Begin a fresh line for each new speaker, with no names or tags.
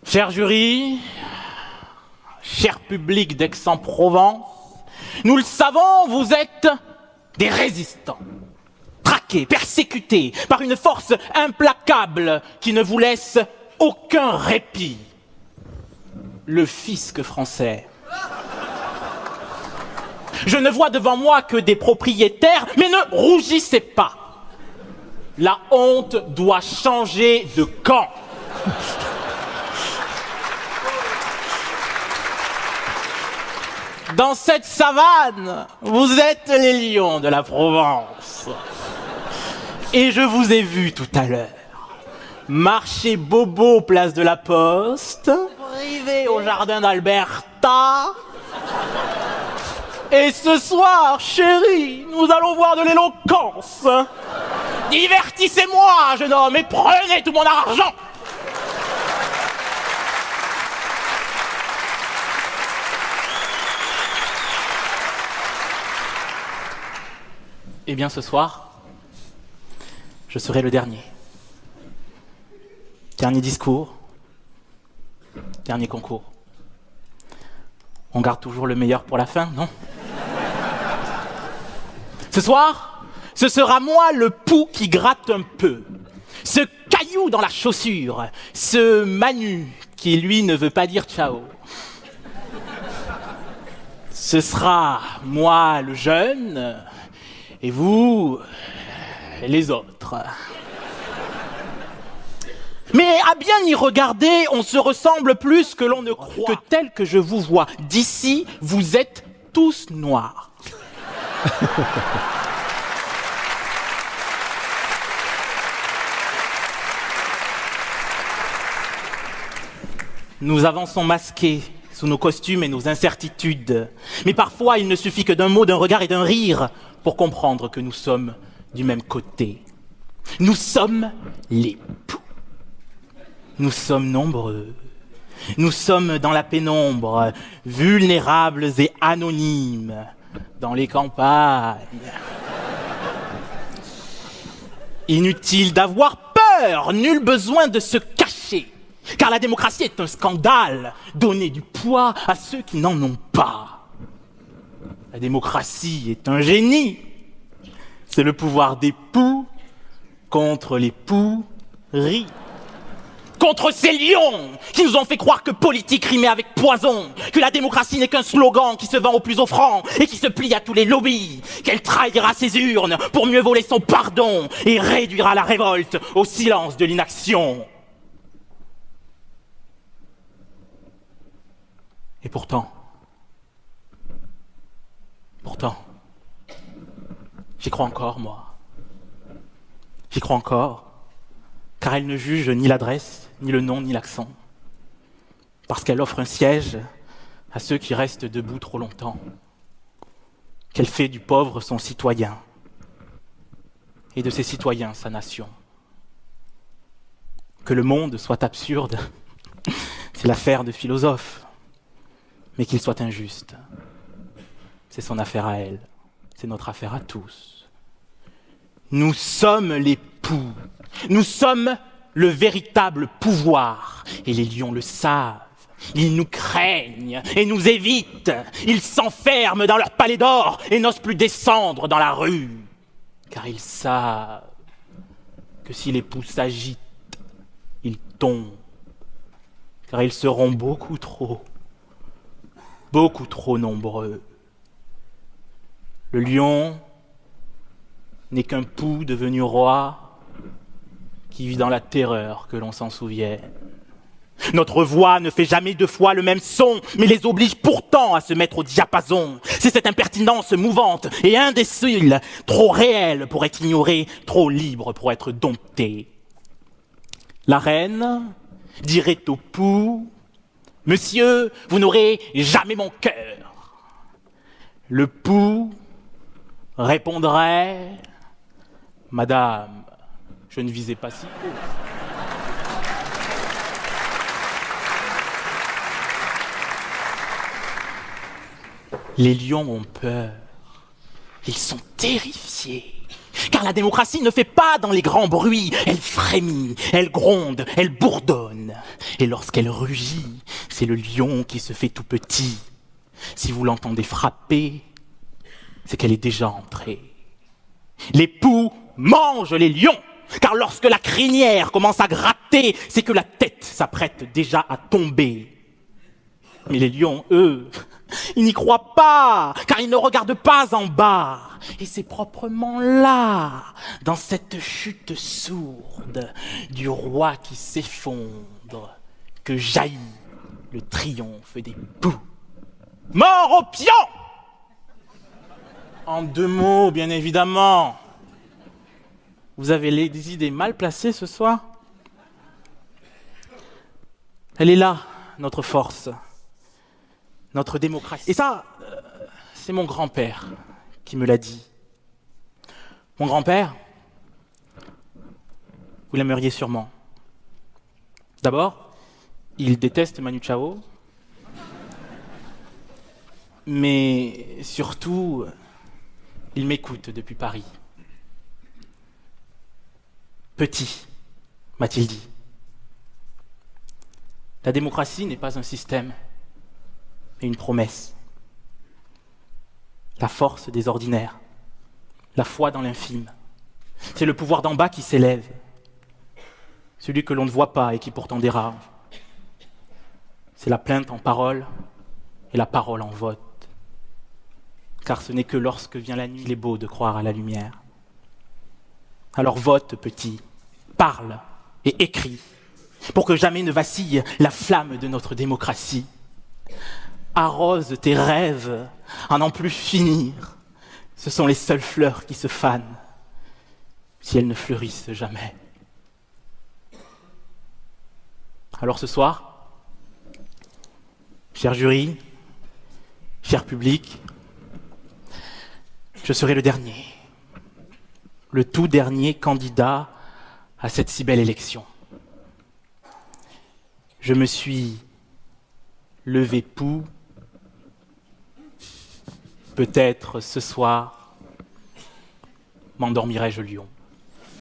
Cher jury, cher public d'Aix-en-Provence, nous le savons, vous êtes des résistants, traqués, persécutés par une force implacable qui ne vous laisse aucun répit. Le fisc français. Je ne vois devant moi que des propriétaires, mais ne rougissez pas. La honte doit changer de camp. Dans cette savane, vous êtes les lions de la Provence. Et je vous ai vu tout à l'heure marcher bobo place de la Poste, privé au jardin d'Alberta. Et ce soir, chérie, nous allons voir de l'éloquence. Divertissez-moi, jeune homme, et prenez tout mon argent. Eh bien, ce soir, je serai le dernier. Dernier discours, dernier concours. On garde toujours le meilleur pour la fin, non? Ce soir, ce sera moi le pouls qui gratte un peu. Ce caillou dans la chaussure, ce Manu qui, lui, ne veut pas dire ciao. Ce sera moi le jeune, et vous, les autres. Mais à bien y regarder, on se ressemble plus que l'on ne croit. Que tel que je vous vois d'ici, vous êtes tous noirs. Nous avançons masqués sous nos costumes et nos incertitudes. Mais parfois, il ne suffit que d'un mot, d'un regard et d'un rire pour comprendre que nous sommes du même côté. Nous sommes les poux. Nous sommes nombreux. Nous sommes dans la pénombre, vulnérables et anonymes, dans les campagnes. Inutile d'avoir peur, nul besoin de se cacher. Car la démocratie est un scandale, donner du poids à ceux qui n'en ont pas. La démocratie est un génie. C'est le pouvoir des poux contre les pourris. Contre ces lions qui nous ont fait croire que politique rimait avec poison, que la démocratie n'est qu'un slogan qui se vend au plus offrant et qui se plie à tous les lobbies, qu'elle trahira ses urnes pour mieux voler son pardon et réduira la révolte au silence de l'inaction. Et pourtant, j'y crois encore, moi. J'y crois encore. Car elle ne juge ni l'adresse, ni le nom, ni l'accent. Parce qu'elle offre un siège à ceux qui restent debout trop longtemps. Qu'elle fait du pauvre son citoyen, et de ses citoyens sa nation. Que le monde soit absurde, c'est l'affaire de philosophes, mais qu'il soit injuste, c'est son affaire à elle, c'est notre affaire à tous. Nous sommes les poux. Nous sommes le véritable pouvoir, et les lions le savent. Ils nous craignent et nous évitent. Ils s'enferment dans leur palais d'or et n'osent plus descendre dans la rue. Car ils savent que si les poux s'agitent, ils tombent. Car ils seront beaucoup trop nombreux. Le lion n'est qu'un poux devenu roi qui vit dans la terreur que l'on s'en souvienne. Notre voix ne fait jamais deux fois le même son, mais les oblige pourtant à se mettre au diapason. C'est cette impertinence mouvante et indécile, trop réelle pour être ignorée, trop libre pour être domptée. La reine dirait au poux : « Monsieur, vous n'aurez jamais mon cœur. » Le poux répondrait : « Madame, je ne visais pas si haut. » Les lions ont peur. Ils sont terrifiés. Car la démocratie ne fait pas dans les grands bruits. Elle frémit, elle gronde, elle bourdonne. Et lorsqu'elle rugit, c'est le lion qui se fait tout petit. Si vous l'entendez frapper, c'est qu'elle est déjà entrée. Les poux mangent les lions. Car lorsque la crinière commence à gratter, c'est que la tête s'apprête déjà à tomber. Mais les lions, eux, ils n'y croient pas, car ils ne regardent pas en bas. Et c'est proprement là, dans cette chute sourde du roi qui s'effondre, que jaillit le triomphe des poux. Mort aux pions! En 2 mots, bien évidemment. Vous avez des idées mal placées ce soir? Elle est là, notre force, notre démocratie. Et ça, c'est mon grand-père qui me l'a dit. Mon grand-père, vous l'aimeriez sûrement. D'abord, il déteste Manu Chao, mais surtout, il m'écoute depuis Paris. Petit, m'a-t-il dit. La démocratie n'est pas un système, mais une promesse. La force des ordinaires, la foi dans l'infime. C'est le pouvoir d'en bas qui s'élève, celui que l'on ne voit pas et qui pourtant dérange. C'est la plainte en parole et la parole en vote. Car ce n'est que lorsque vient la nuit qu'il est beau de croire à la lumière. Alors vote, petit, parle et écris, pour que jamais ne vacille la flamme de notre démocratie. Arrose tes rêves à n'en plus finir. Ce sont les seules fleurs qui se fanent, si elles ne fleurissent jamais. Alors ce soir, cher jury, cher public, je serai le dernier, le tout dernier candidat à cette si belle élection. Je me suis levé pou. Peut-être ce soir m'endormirai-je lion.